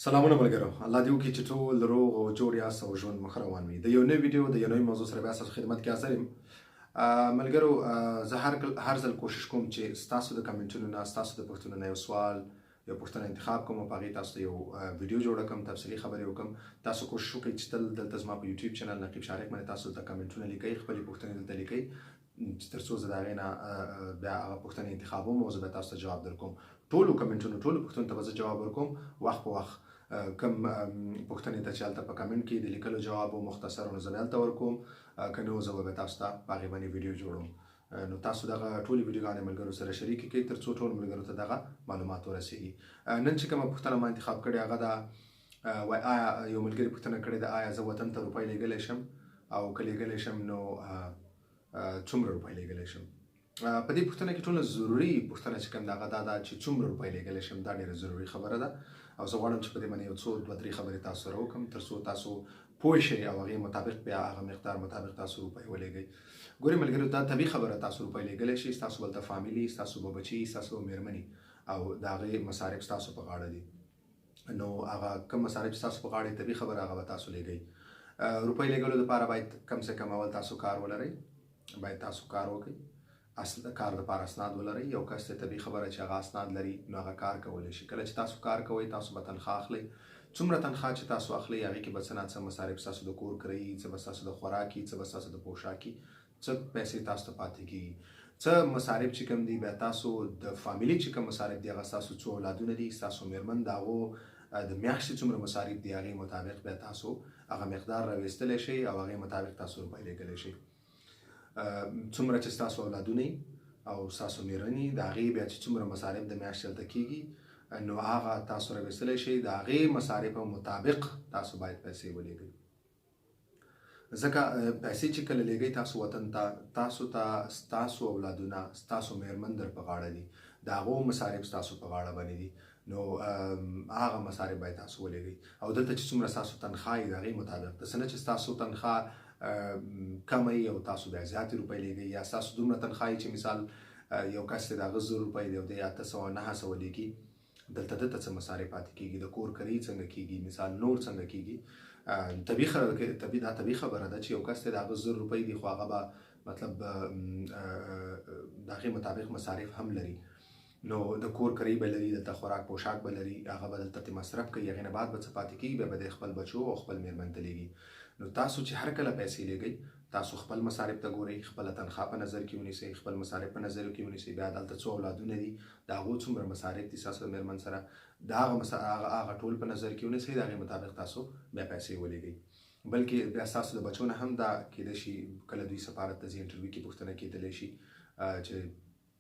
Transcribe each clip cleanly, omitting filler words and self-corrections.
سلامونه ملګرو، الله دې وکړي چې ټول روغ او جوړ یاست او ژوند مخ روان وي. د یو نوې ویډیو د یو نوې موضوع سره بیا ستاسو خدمت کې حاضر یم. ملګرو، زه هر ځل کوشش کوم چې ستاسو د کمنټونو نه، ستاسو د پوښتنو نه یو سوال، یو پوښتنه انتخاب کوم او په هغې تاسو ته یو ویډیو جوړه کړم، تفصیلي خبرې وکړم. تاسو کوشش وکړئ چې تل دلته زما په یوټیوب چینل نقیب شارق باندې تاسو دلته کمنټونه لیکئ، خپلې پوښتنې دلته لیکئ، تر څو زه د هغې نه بیا هغه پوښتنې انتخابوم او زه به تاسو ته جواب درکوم. ټولو کمنټونو، ټولو پوښتنو ته به زه جواب ورکوم وخت په وخت. کم پوښتنې ته چې هلته په کمنټ کې د لیکلو جواب او مختصر نو زه به هلته ورکوم، که نه زه به تاسو ته په هغې باندې ویډیو جوړوم. نو تاسو دغه ټولې ویډیوګانې ملګرو سره شریکې کړئ تر څو ټولو ملګرو ته دغه معلومات ورسیږي. نن چې کومه پوښتنه ما انتخاب کړې هغه ده، وایي آیا یو ملګري پوښتنه کړې ده آیا زه وطن ته روپۍ لیږلی شم، او که لیږلی شم نو څومره روپۍ لیږلی شم. په دې پوښتنه کې ټوله ضروري پوښتنه چې کوم ده هغه دا ده چې څومره روپۍ لیږلی شم. دا ډېره ضروري خبره ده او زه غواړم چې په دې باندې یو څو دوه درې خبرې تاسو سره وکړم تر څو تاسو پوه شئ او هغې مطابق بیا هغه مقدار مطابق تاسو روپۍ ولیږئ. ګورئ ملګرو، دا طبیعي خبره، تاسو روپۍ لیږلی شئ، ستاسو به دلته فامیلي، ستاسو به بچي، ستاسو به مېرمنې او د هغې مصارف ستاسو په غاړه دي. نو هغه کوم مصارف چې ستاسو په غاړه دي، طبیعي خبره هغه به تاسو لیږئ. روپۍ لیږلو دپاره باید کم سے کم اول تاسو کار ولرئ، باید تاسو کار وکړئ، کار لپاره اسناد ولرئ. یو کس ته طبیعي خبره چې هغه اسناد لري نو هغه کار کولی شي. کله چې تاسو کار کوئ تاسو به تنخواه اخلئ. څومره تنخواه چې تاسو اخلئ هغې کې به څه نه څه مصارف ستاسو د کور کرایي، څه به ستاسو د خوراکي، څه به ستاسو د پوشاکي، څه پیسې تاسو ته پاتې کېږي. څه مصارف چې کوم دي بیا تاسو د فامیلي چې کوم مصارف دي هغه ستاسو څو اولادونه دي، ستاسو مېرمن، د هغو د میاشتې څومره مصارف دي هغې مطابق بیا تاسو هغه مقدار راویستلی شئ او هغې مطابق تاسو روپۍ لیږلی شئ. څومره چې ستاسو اولادونه او ستاسو مېرمنې د هغې بیا چې څومره مصارف د میاشتې هلته کېږي نو هغه تاسو راویستلی شئ. د هغې مصارفو مطابق تاسو باید پیسې ولیږئ. ځکه پیسې چې کله لیږئ تاسو وطن ته، تاسو ته ستاسو اولادونه، ستاسو مېرمن در په غاړه دي، د هغو مصارف ستاسو په غاړه باندې دي. نو هغه مصارف باید تاسو ولیږئ. او دلته چې څومره ستاسو تنخواه وي د هغې مطابق، داسې نه چې ستاسو تنخواه کمه وي او تاسو بیا زیاتې روپۍ لیږئ، یا ستاسو دومره تنخواه وي چې مثال یو کس دی د هغه 1000 روپۍ دی او دی 800 900 لیږي، دلته دته څه مصارف پاتې کېږي، د کور کرایي څنګه کېږي، مثال نور څنګه کېږي. طبیعي خبره ده چې یو کس دی د هغه 1000 روپۍ دي خو هغه به مطلب د هغې مطابق مصارف هم لري. نو د کور کرایي به لري، دلته خوراک پوشاک به لري، هغه به دلته مصرف کوي، هغې نه بعد به څه پاتې کېږي بیا به د خپل بچو او خپل مېرمن ته لیږي. نو تاسو چې هر کله پیسې لیږئ تاسو خپل مصارف ته ګورئ، خپله تنخواه په نظر کې ونیسئ، خپل مصارف په نظر کې ونیسئ، بیا دلته څو اولادونه دي د هغو څومره مصارف دي ستاسو د مېرمن سره، د هغه ټول په نظر کې ونیسئ، د هغې مطابق تاسو بیا پیسې ولیږئ. بلکې بیا ستاسو د بچو نه هم دا کیدای شي کله دوی سفارت ته ځي انټرویو کې پوښتنه کیدلی شي چې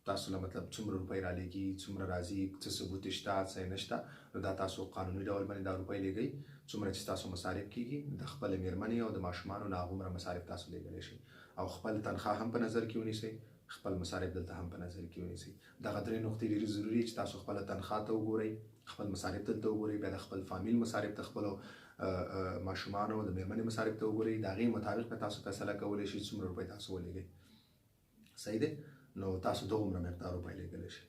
تاسو له مطلب څومره روپۍ رالیږي، څومره راځي، څه ثبوت شته، څه یې نشته. نو دا تاسو قانوني ډول باندې دا روپۍ لیږئ. څومره چې ستاسو مصارف کېږي د خپلې مېرمنې او د ماشومانو نه هغومره مصارف تاسو لیږلی شئ. او خپل تنخواه هم په نظر کې ونیسئ، خپل مصارف دلته هم په نظر کې ونیسئ. دغه درې نقطې ډېرې ضروري چې تاسو خپله تنخواه ته وګورئ، خپل مصارف دلته وګورئ، بیا د خپل فامیل مصارف ته، خپلو ماشومانو د مېرمنې مصارف ته وګورئ. د هغې مطابق به تاسو فیصله کولی شئ څومره روپۍ تاسو ولیږئ. صحیح دی؟ نو تاسو دغومره مقدار روپۍ لیږلی شئ.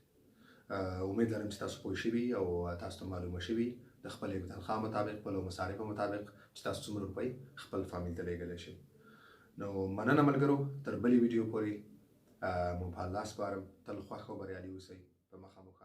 امید لرم چې تاسو پوه شوي او تاسو ته معلومه شوي د خپلې تنخواه مطابق، خپلو مصارفو مطابق چې تاسو څومره روپۍ خپل فامیل ته لیږلی شئ. نو مننه ملګرو، تر بلې ویډیو پورې مو په الله سپارم. تل خوښ او بریالي اوسئ. په مخامخ